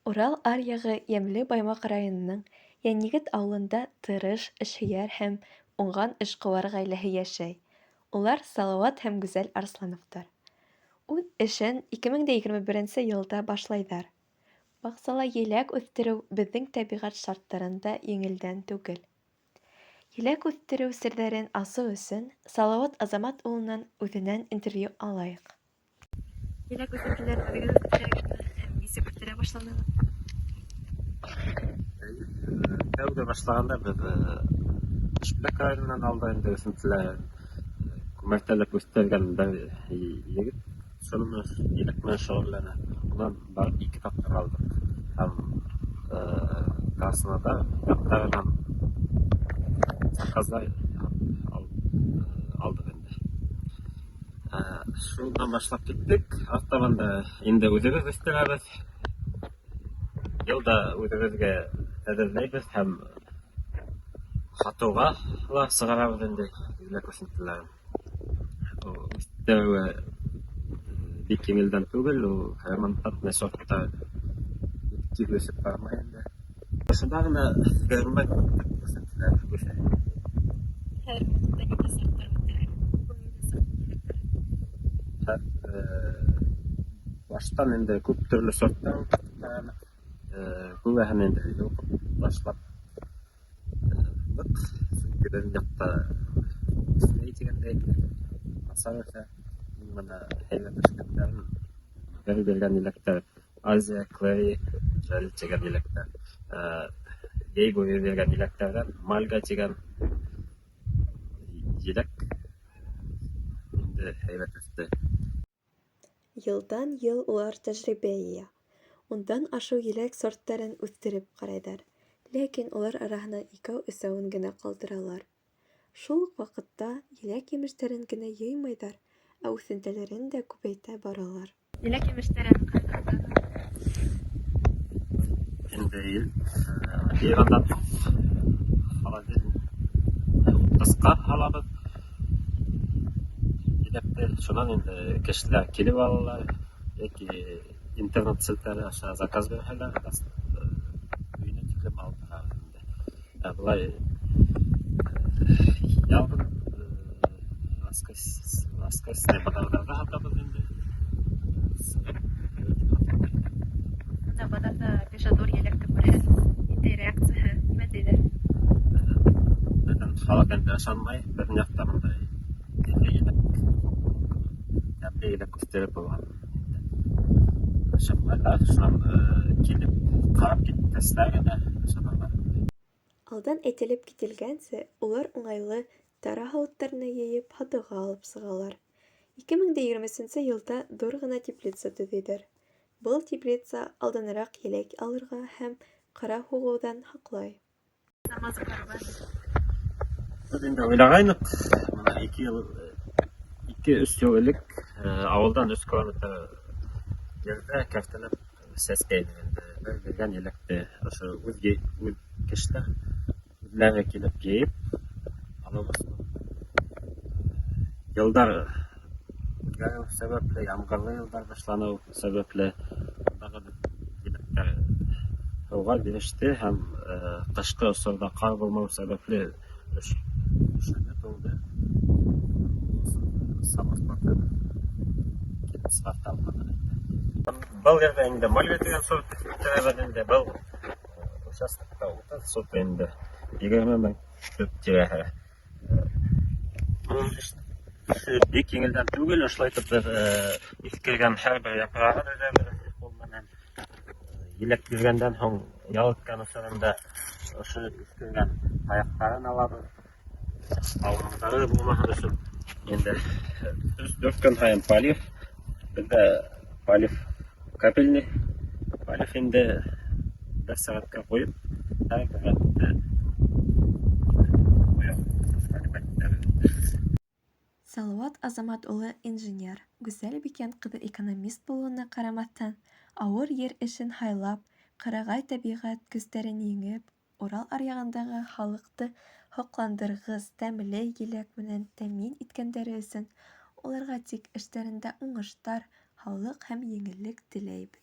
Урал аръягы Йәмле Баймаҡ районының Йәнйегет ауылында тырыш, эшһөйәр һәм уңған эшҡыуар ғаиләһе йәшәй. Улар Салауат һәм Гүзәл Арслановтар. Үҙ эшен 2021 йылда башлайҙар. Баҡсала еләк үҫтереү беҙҙең тәбиғәт шарттарында еңелдән түгел. Еләк үҫтереү серҙәрен асыу өсөн Салауат Азамат улынан үҙенән интервью алайыҡ. Еләк үҫентеләр үҙегеҙ үҫтерәһегеҙме һәм нисек үҫтерә башланығыҙ? Тәүге башлағанда беҙ Шүләк районынан алда инде үҫентеләр күмәктәлеп үҫтергән бер егет шуны еләк менән шөғөлләнә. Унан бар 2 тапҡыр алдыҡ. Һәм Краснодар яҡтарынан заказдар алдыҡ инде. Шундан башлап киттек. Артабан да инде үҙебеҙ үҫтерәбеҙ. Йылда үҙебеҙгә әҙерләйбеҙ һәм һатыуға ла сығарабыҙ инде еләк үҫентеләрен. Үҫтереүе бик еңелдән түгел, ул ремонтлап сорттар тиҙ үсеп бармай инде. Шунда ғына görünмәй үҫентеләр үҫә. Һәр ваҡытта ниндәй сорттар үҫтерәһегеҙ? Ул ниндәй сорт еләктәр? Баштан инде күп төрлө сорттар үҫтерәбеҙ. Күбеһен инде йолҡоп ташлап сөнки беҙҙең яҡта үҫмәй тигәндәй насар үҫә. Бына һәйбәт үҫкәндәрен биргән еләктәр Азия, Клей, Жәл тигән еләктәр. Йәй буйы биргән еләктәрҙән Мальга тигән еләк инде һәйбәт үҫте. Йылдан-йыл улар тәжрибә йыя. Ундан ашыу еләк сорттарын үҫтереп ҡарайҙар, ләкин улар араһынан 2-3-әүен генә ҡалдыралар. Шул уҡ ваҡытта еләк-емештәрен генә йыймайҙар, ә үҫентеләрен дә күпәйтә баралар. Еләк-емештәрен ҡайҙан? Инде йыйғандан утасҡа һалабыҙ еләкте. Шунан инде кешеләр килеп алалар, йәки интернет селтәре аша заказ бирһәләр, өйөнә тиклем алып барабыҙ инде. Былай яҙын воскресный баҙарҙарҙа һатабыҙ инде. Баҙарҙа пешадор еләкте күрһәгеҙ, ниндәй реакцияһы, нимә тиҙәр? Беҙҙең халыҡ инде ышанмай, беҙҙең яҡта бындай тәмле еләк үҫтереп булған. Ышанмайҙар, шунан килеп ҡарап киткәстәр генә ышаналар. Алдан әйтелеп кителгәнсә, улар уңайлы тара һауыттарына йыйып һатыуға алып сығалар. 2023 йылда ҙур ғына теплица төҙөйҙәр. Был теплица алданыраҡ еләк алырға һәм ҡара һуғыуҙан һаҡлай. Беҙ инде уйлағайныҡ, 2-3 йыл элек ауылдан 3 километр ерҙә кәртәләп сәскәйне инде. Бер биргән еләкте ошо үҙ кешеләр үҙләре килеп йыйып алабыҙ. Йылдар үҙгәреү сәбәпле, ямғырлы йылдар башланыу сәбәпле еләктәр һыуға биреште һәм ҡышҡы осорҙа ҡар булмау сәбәпле өшөнө тыуҙы. Самородҡа килеп сығарта алманы. Был ерҙә инде Мальга тигән сорт үҫтерәбеҙ инде. Был участокта 30 сот инде 20 мең тирәһе. Бик еңелдән түгел, ошолай итеп беҙ иҫкергән һәр бер япрағын өҙәбеҙ ҡул менән. Еләк биргәндән һуң ял иткән осоронда ошо иҫкергән аяҡтарын алабыҙ. Ауырыуҙары булмаһын өсөн инде 3-4 көн һайын полив. Беҙҙә полив капельный. Полив инде 5 сәғәткә ҡуйып, һәр бер рәттә Салауат Азамат улы инженер, Гүзәл Бикән ҡыҙы экономист булыуына ҡарамаҫтан, ауыр ер эшен һайлап, ҡырағай тәбиғәт көстәрен еңеп, Урал аръягындағы халыҡты һоҡландырғыс тәмле еләк менән тәьмин иткәндәре өсөн уларға тик эштәрендә уңыштар, һаулыҡ һәм еңеллек теләйбеҙ.